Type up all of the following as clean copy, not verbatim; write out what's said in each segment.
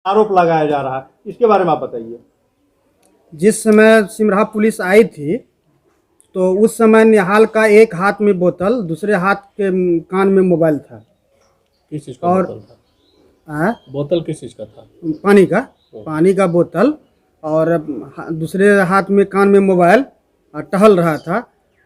आरोप लगाया जा रहा है, इसके बारे में आप बताइए। जिस समय सिमरा पुलिस आई थी तो उस समय निहाल का एक हाथ में बोतल, दूसरे हाथ के कान में मोबाइल था। किस चीज़ का और बोतल था? बोतल किस चीज़ का था? पानी का बोतल, और दूसरे हाथ में कान में मोबाइल, टहल रहा था।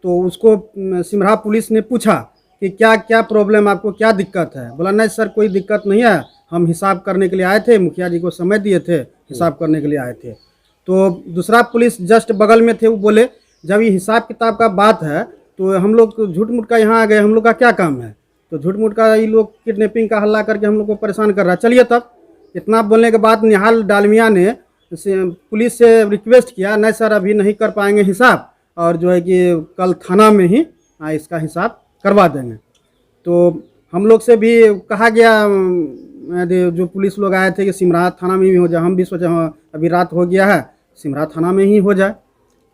तो उसको सिमरा पुलिस ने पूछा कि क्या क्या प्रॉब्लम, आपको क्या दिक्कत है? बोला नहीं सर कोई दिक्कत नहीं है, हम हिसाब करने के लिए आए थे, मुखिया जी को समय दिए थे, हिसाब करने के लिए आए थे। तो दूसरा पुलिस जस्ट बगल में थे, वो बोले जब ये हिसाब किताब का बात है तो हम लोग झूठ मूठ का यहाँ आ गए, हम लोग का क्या काम है? तो झूठ मूठ का ये लोग किडनैपिंग का हल्ला करके हम लोग को परेशान कर रहा है। चलिए तब इतना बोलने के बाद निहाल डालमिया ने पुलिस से रिक्वेस्ट किया, नहीं सर अभी नहीं कर पाएंगे हिसाब, और जो है कि कल थाना में ही इसका हिसाब करवा देंगे। तो हम लोग से भी कहा गया, जो पुलिस लोग आए थे कि सिमरा थाना में ही हो जाए। हम भी सोचे हाँ अभी रात हो गया है, सिमरा थाना में ही हो जाए।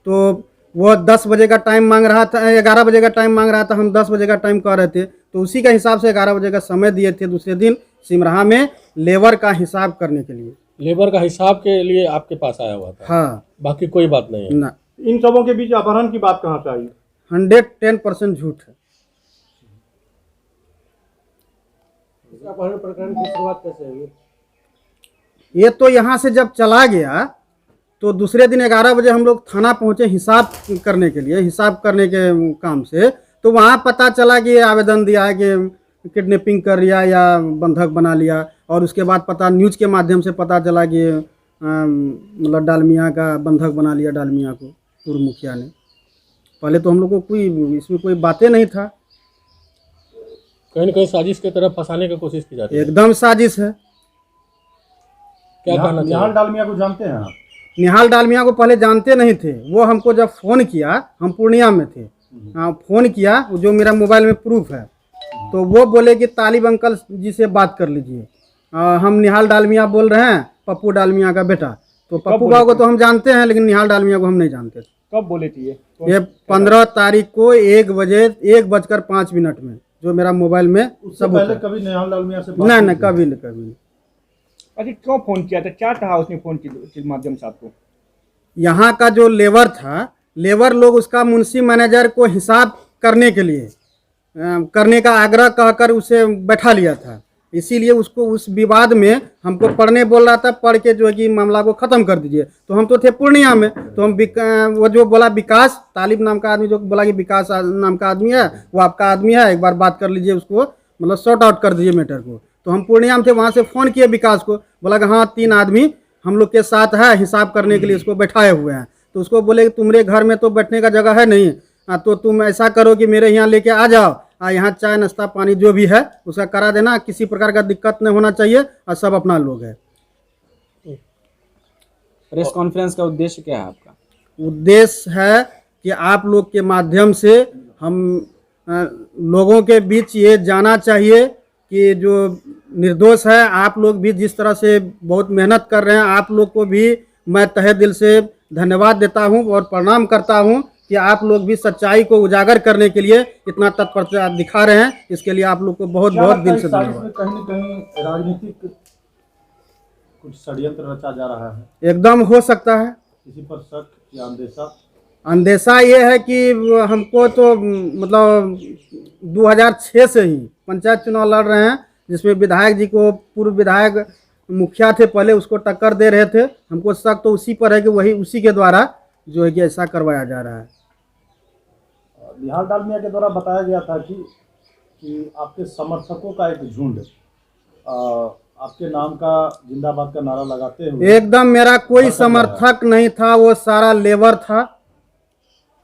तो वो 10 बजे का टाइम मांग रहा था, 11 बजे का टाइम मांग रहा था, हम 10 बजे का टाइम कह रहे थे। तो उसी के हिसाब से 11 बजे का समय दिए थे दूसरे दिन सिमरा में लेबर का हिसाब करने के लिए। लेबर का हिसाब के लिए आपके पास आया हुआ था? हाँ, बाकी कोई बात नहीं है ना। इन सबों के बीच अपहरण की बात कहाँ से आई? 110% झूठ है। अपहरण प्रकरण की शुरुआत कैसे हुई? ये तो यहाँ से जब चला गया तो दूसरे दिन 11 बजे हम लोग थाना पहुँचे हिसाब करने के लिए, हिसाब करने के काम से। तो वहाँ पता चला कि आवेदन दिया है कि किडनैपिंग कर लिया या बंधक बना लिया। और उसके बाद पता न्यूज़ के माध्यम से पता चला कि मतलब डालमिया का बंधक बना लिया, डालमिया को पूर्व मुखिया ने। पहले तो हम लोग को कोई इसमें कोई बातें नहीं था। कहीं न कहीं साजिश की तरफ फंसाने की कोशिश की जाती है। एकदम साजिश है। क्या कहना चाहिए? निहाल डालमिया को जानते हैं आप? निहाल डालमिया को पहले जानते नहीं थे। वो हमको जब फ़ोन किया, हम पूर्णिया में थे, फ़ोन किया, जो मेरा मोबाइल में प्रूफ है, तो वो बोले कि तालिब अंकल जी से बात कर लीजिए, हम निहाल डालमिया बोल रहे हैं, पप्पू डालमिया का बेटा। तो पप्पू बाबू को तो हम जानते हैं, लेकिन निहाल डालमिया को हम नहीं जानते थे। कब बोले थे ये 15 तारीख को 1:05 में, जो मेरा मोबाइल में सब पहले कभी निहाल डालमिया से नहीं, कभी नहीं। अच्छा, क्यों फोन किया था? क्या कहा उसने फोन के माध्यम से आपको? यहाँ का जो लेबर था, लेबर लोग उसका मुंशी मैनेजर को हिसाब करने के लिए करने का आग्रह कहकर उसे बैठा लिया था। इसीलिए उसको उस विवाद में हमको पढ़ने बोल रहा था, पढ़ के जो है कि मामला को ख़त्म कर दीजिए। तो हम तो थे पूर्णिया में, तो हम वो जो बोला विकास तालिब नाम का आदमी, जो बोला कि विकास नाम का आदमी है, वो आपका आदमी है, एक बार बात कर लीजिए उसको, मतलब सॉर्ट आउट कर दीजिए मैटर को। तो हम पूर्णिया में थे, वहाँ से फ़ोन किए विकास को, बोला कि हाँ 3 आदमी हम लोग के साथ है, हिसाब करने के लिए इसको बैठाए हुए हैं। तो उसको बोले कि तुम्हारे घर में तो बैठने का जगह है नहीं, तो तुम ऐसा करो कि मेरे यहाँ लेके आ जाओ, यहाँ चाय नाश्ता पानी जो भी है उसका करा देना, किसी प्रकार का दिक्कत नहीं होना चाहिए, और सब अपना लोग है। प्रेस कॉन्फ्रेंस का उद्देश्य क्या है आपका? उद्देश्य है कि आप लोग के माध्यम से हम लोगों के बीच ये जाना चाहिए कि जो निर्दोष है, आप लोग भी जिस तरह से बहुत मेहनत कर रहे हैं, आप लोग को भी मैं तहे दिल से धन्यवाद देता हूं और प्रणाम करता हूं कि आप लोग भी सच्चाई को उजागर करने के लिए इतना तत्परता दिखा रहे हैं। इसके लिए आप लोग को बहुत बहुत दिल से धन्यवाद। कहीं न कहीं राजनीतिक कुछ षड्यंत्र रचा जा रहा है, एकदम हो सकता है। किसी पर शक या अंदेशा? अंदेशा ये है कि हमको तो मतलब 2006 से ही पंचायत चुनाव लड़ रहे हैं, जिसमें विधायक जी को, पूर्व विधायक मुखिया थे पहले, उसको टक्कर दे रहे थे। हमको शक तो उसी पर है कि वही उसी के द्वारा जो है कि ऐसा करवाया जा रहा है। निहाल डालमिया के द्वारा बताया गया था कि आपके समर्थकों का एक झुंड आपके नाम का जिंदाबाद का नारा लगाते हुए। एकदम मेरा कोई समर्थक नहीं था, वो सारा लेबर था,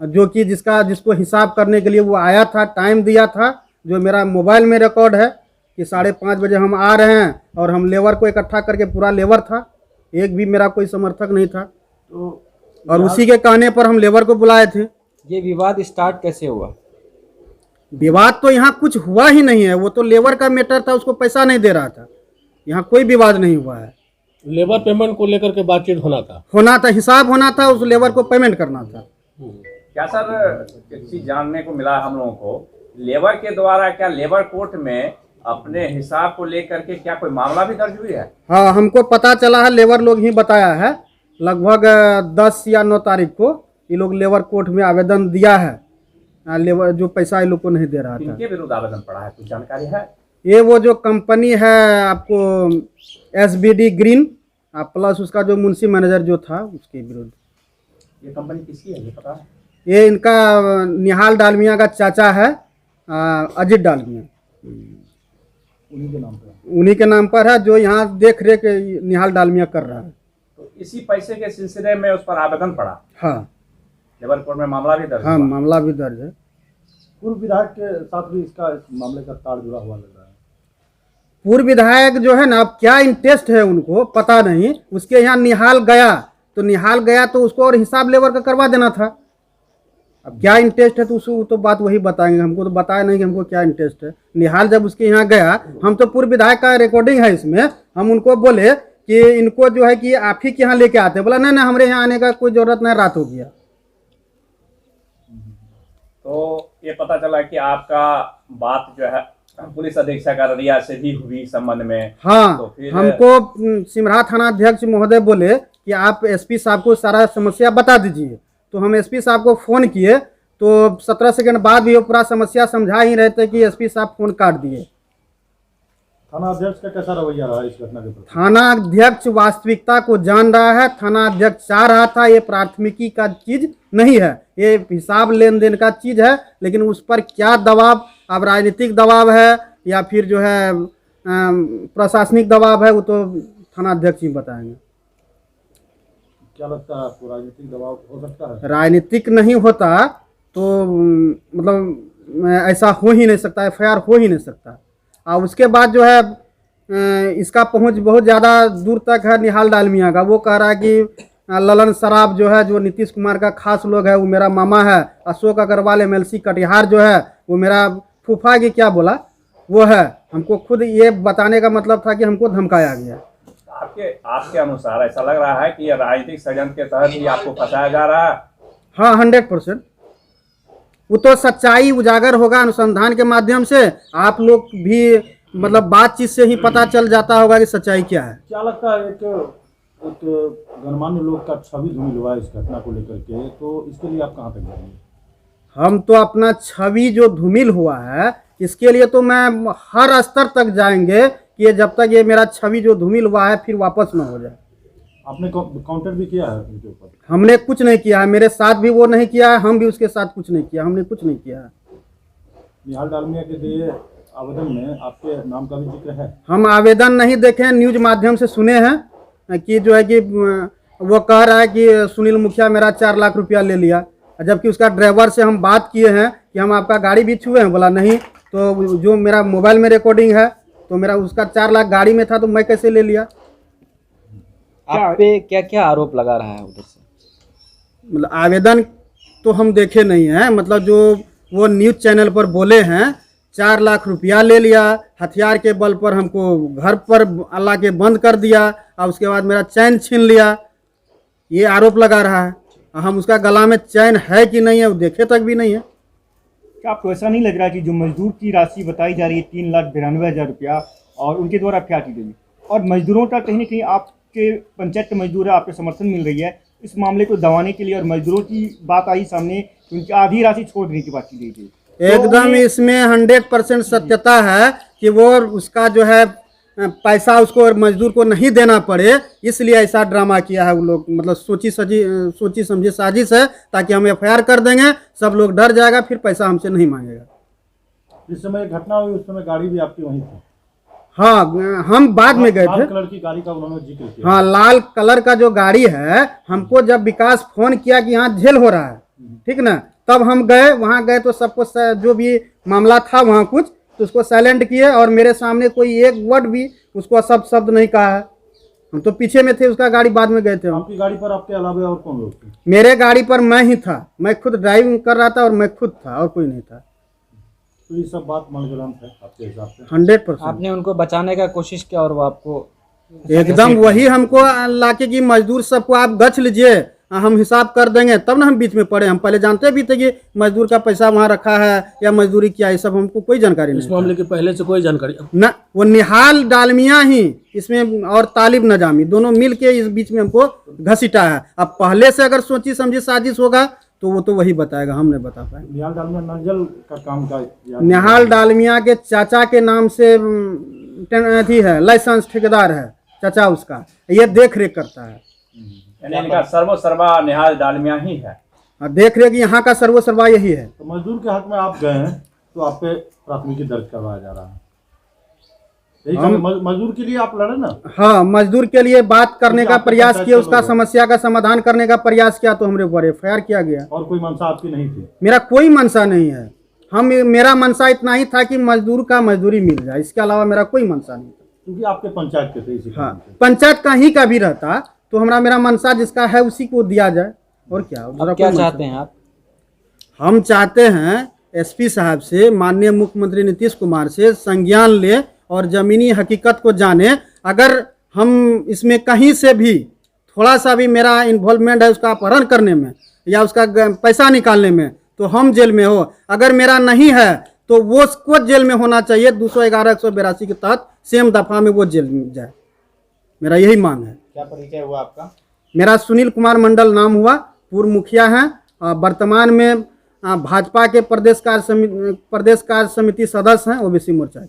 जो कि जिसको हिसाब करने के लिए वो आया था, टाइम दिया था, जो मेरा मोबाइल में रिकॉर्ड है कि 5:30 बजे हम आ रहे हैं, और हम लेबर को इकट्ठा करके पूरा लेबर था, एक भी मेरा कोई समर्थक नहीं था। तो और उसी के कहने पर हम लेबर को बुलाए थे। ये विवाद स्टार्ट कैसे हुआ? विवाद तो यहाँ कुछ हुआ ही नहीं है, वो तो लेबर का मैटर था, उसको पैसा नहीं दे रहा था, यहाँ कोई विवाद नहीं हुआ है। लेबर पेमेंट को लेकर के बातचीत होना था, हिसाब होना था, उस लेबर को पेमेंट करना था। क्या सर एक चीज जानने को मिला हम लोगों को, लेबर के द्वारा क्या लेबर कोर्ट में अपने हिसाब को लेकर के क्या कोई मामला भी दर्ज हुई है? हाँ, हमको पता चला है, लेबर लोग ही बताया है। लगभग 10 या 9 तारीख को ये लोग लेबर कोर्ट में आवेदन दिया है। लेबर जो पैसा ये लोग को नहीं दे रहा था। किनके विरुद्ध आवेदन पड़ा है, कुछ जानकारी है? ये वो जो कंपनी है आपको SBD ग्रीन प्लस उसका जो मुंशी मैनेजर जो था उसके विरुद्ध। ये कंपनी किसकी है, ये पता है? ये इनका निहाल डालमिया का चाचा है, अजीत डालमिया, उन्हीं के नाम पे। उन्हीं के नाम पर है, जो यहाँ देख रेख निहाल डालमिया कर रहा है। तो इसी पैसे के सिलसिले में उस पर आवेदन पड़ा, हाँ लेबर कोर्ट में मामला भी दर्ज हाँ, हुआ। मामला भी दर्ज है। पूर्व विधायक के साथ भी इसका इस मामले का तार जुड़ा हुआ लग रहा है। पूर्व विधायक जो है ना, अब क्या इंटरेस्ट है उनको पता नहीं। उसके यहाँ निहाल गया तो उसको और हिसाब लेबर का करवा देना था। अब क्या इंटरेस्ट है तो उसको तो बात वही बताएंगे, हमको तो बताया नहीं कि हमको क्या इंटरेस्ट है। निहाल जब उसके यहाँ गया, हम तो पूर्व विधायक का रिकॉर्डिंग है इसमें, हम उनको बोले कि इनको जो है कि आप ही के यहाँ लेके आते, बोला नहीं नहीं हमारे यहाँ आने का कोई जरूरत नहीं, रात हो गया। तो ये पता चला कि आपका बात जो है पुलिस अधीक्षक अररिया से भी हुई संबंध में। हाँ, तो फिर हमको सिमरा थाना अध्यक्ष महोदय बोले कि आप SP साहब को सारा समस्या बता दीजिए। तो हम SP साहब को फ़ोन किए तो 17 सेकंड बाद भी वो पूरा समस्या समझा ही रहे थे कि SP साहब फ़ोन काट दिए। थाना अध्यक्ष का कैसा रवैया रहा इस घटना के प्रति? थाना अध्यक्ष वास्तविकता को जान रहा है। थाना अध्यक्ष चाह रहा था ये प्राथमिकी का चीज़ नहीं है, ये हिसाब लेन देन का चीज़ है। लेकिन उस पर क्या दबाव, अब राजनीतिक दबाव है या फिर जो है प्रशासनिक दबाव है, वो तो थाना अध्यक्ष ही बताएंगे। क्या लगता है आपको राजनीतिक दबाव हो सकता है? राजनीतिक नहीं होता तो मतलब ऐसा हो ही नहीं सकता, FIR हो ही नहीं सकता। और उसके बाद जो है इसका पहुंच बहुत ज़्यादा दूर तक है निहाल डालमिया का। वो कह रहा है कि ललन सराफ जो है, जो नीतीश कुमार का खास लोग है, वो मेरा मामा है। अशोक अग्रवाल MLC कटिहार जो है वो मेरा फूफा की क्या बोला वो है। हमको खुद ये बताने का मतलब था कि हमको धमकाया गया। आपके अनुसार ऐसा लग रहा है कि यह राजनीतिक षड्यंत्र के तहत ही आपको फंसाया जा रहा है? हाँ, 100%। वो तो सच्चाई उजागर होगा अनुसंधान के माध्यम से। आप लोग भी मतलब बातचीत से ही पता चल जाता होगा कि सच्चाई क्या है। क्या लगता है एक गणमान्य लोग का छवि धूमिल हुआ है इस घटना को लेकर के, तो इसके लिए आप कहाँ तक जाएंगे? हम तो अपना छवि जो धूमिल हुआ है इसके लिए तो मैं हर स्तर तक जाएंगे कि जब तक ये मेरा छवि जो धूमिल हुआ है फिर वापस ना हो जाए। आपने काउंटर भी किया है उनके ऊपर? हमने कुछ नहीं किया है, मेरे साथ भी वो नहीं किया है, हम भी उसके साथ कुछ नहीं किया, हमने कुछ नहीं किया है। निहाल डालमिया के दिए आवेदन में आपके नाम का भी जिक्र है? हम आवेदन नहीं देखे, न्यूज माध्यम से सुने हैं कि जो है कि वो कह रहा है कि सुनील मुखिया मेरा 4 लाख रुपया ले लिया, जबकि उसका ड्राइवर से हम बात किए हैं कि हम आपका गाड़ी भी छुए हैं, बोला नहीं। तो जो मेरा मोबाइल में रिकॉर्डिंग है तो मेरा उसका 4 लाख गाड़ी में था, तो मैं कैसे ले लिया? आप पे क्या क्या आरोप लगा रहा है उधर से? मतलब आवेदन तो हम देखे नहीं हैं, मतलब जो वो न्यूज़ चैनल पर बोले हैं 4 लाख रुपया ले लिया, हथियार के बल पर हमको घर पर अल्लाह के बंद कर दिया और उसके बाद मेरा चैन छीन लिया, ये आरोप लगा रहा है। हम उसका गला में चैन है कि नहीं है वो देखे तक भी नहीं है। क्या आपको ऐसा नहीं लग रहा कि जो मजदूर की राशि बताई जा रही है 3,92,000 रुपया और उनके द्वारा क्या की गई, और मजदूरों का कहीं ना कहीं आपके पंचायत के मजदूर है, आपके समर्थन मिल रही है, इस मामले को दबाने के लिए और मजदूरों की बात आई सामने, उनकी आधी राशि छोड़ देने की बात की गई थी? एकदम इसमें 100% सत्यता है कि वो उसका जो है पैसा उसको मजदूर को नहीं देना पड़े, इसलिए ऐसा ड्रामा किया है वो लोग। मतलब सोची समझी साजिश है ताकि हम FIR कर देंगे, सब लोग डर जाएगा, फिर पैसा हमसे नहीं मांगेगा। जिस समय घटना हुई उस समय गाड़ी भी आपकी वहीं थी? हाँ, हम बाद में गए लाल थे। कलर की गाड़ी का उन्होंने जिक्र किया। हाँ, लाल कलर का जो गाड़ी है, हमको जब विकास फोन किया कि यहाँ झेल हो रहा है, ठीक ना, तब हम गए, वहाँ गए तो सबको जो भी मामला था वहाँ कुछ तो उसको साइलेंट किए और मेरे सामने कोई एक वर्ड भी उसको शब्द नहीं कहा है। हम तो पीछे में थे, उसका गाड़ी बाद में गए थे। आपकी गाड़ी पर आपके अलावा और कौन लोग थे? मेरे गाड़ी पर मैं ही था, मैं खुद ड्राइविंग कर रहा था और मैं खुद था और कोई नहीं था। तो ये सब बात मनगढ़ंत है आपके हिसाब से? 100%। आपने उनको बचाने का कोशिश किया और वो आपको एकदम वही हमको लाके कि मजदूर सबको आप गछ लीजिए, हम हिसाब कर देंगे, तब ना हम बीच में पड़े। हम पहले जानते भी थे कि मजदूर का पैसा वहाँ रखा है या मजदूरी किया, ये सब हमको कोई जानकारी इस नहीं था। मामले की पहले से कोई जानकारी? न वो निहाल डालमिया ही इसमें और तालिब नजामी दोनों मिल के इस बीच में हमको घसीटा है। अब पहले से अगर सोची समझी साजिश होगा तो वो तो वही बताएगा, हम नहीं बता पाएंगे। निहाल डालमिया नंजल का काम का निहाल डालमिया के चाचा के नाम से अथी है, लाइसेंस ठेकेदार है चाचा उसका, ये देख रेख करता है। यानी इनका सर्वा निहाल डालमिया ही है। देख रेख यहाँ का सर्वसर्वा यही है। तो मजदूर के हक में आप गए हैं तो आप पे प्राथमिकी दर्ज करवाया जा रहा है, यही मजदूर के लिए आप लड़े ना? हाँ, मजदूर के लिए बात करने तो का आपके प्रयास पंचायत किया, के उसका लोग हैं। समस्या का समाधान करने का प्रयास किया तो हमारे ऊपर FIR किया गया। और कोई मंशा आपकी नहीं थी? मेरा कोई मंशा नहीं है। मेरा मंशा इतना ही था कि मजदूर का मजदूरी मिल जाए, इसके अलावा मेरा कोई मंशा नहीं था। क्योंकि आपके पंचायत के थे इसी हाँ, कारण से। पंचायत कहीं का भी रहता तो मेरा मंशा जिसका है उसी को दिया जाए, और क्या। अब क्या चाहते हैं आप? हम चाहते हैं SP साहब से, माननीय मुख्यमंत्री नीतीश कुमार से संज्ञान ले और जमीनी हकीकत को जाने। अगर हम इसमें कहीं से भी थोड़ा सा भी मेरा इन्वॉल्वमेंट है उसका अपहरण करने में या उसका पैसा निकालने में, तो हम जेल में हो। अगर मेरा नहीं है तो वो उसको जेल में होना चाहिए, 211-182 के तहत सेम दफा में वो जेल में जाए। मेरा यही मांग है। क्या परिचय हुआ आपका? मेरा सुनील कुमार मंडल नाम हुआ, पूर्व मुखिया हैं, वर्तमान में भाजपा के प्रदेश कार्य समिति सदस्य हैं OBC मोर्चा।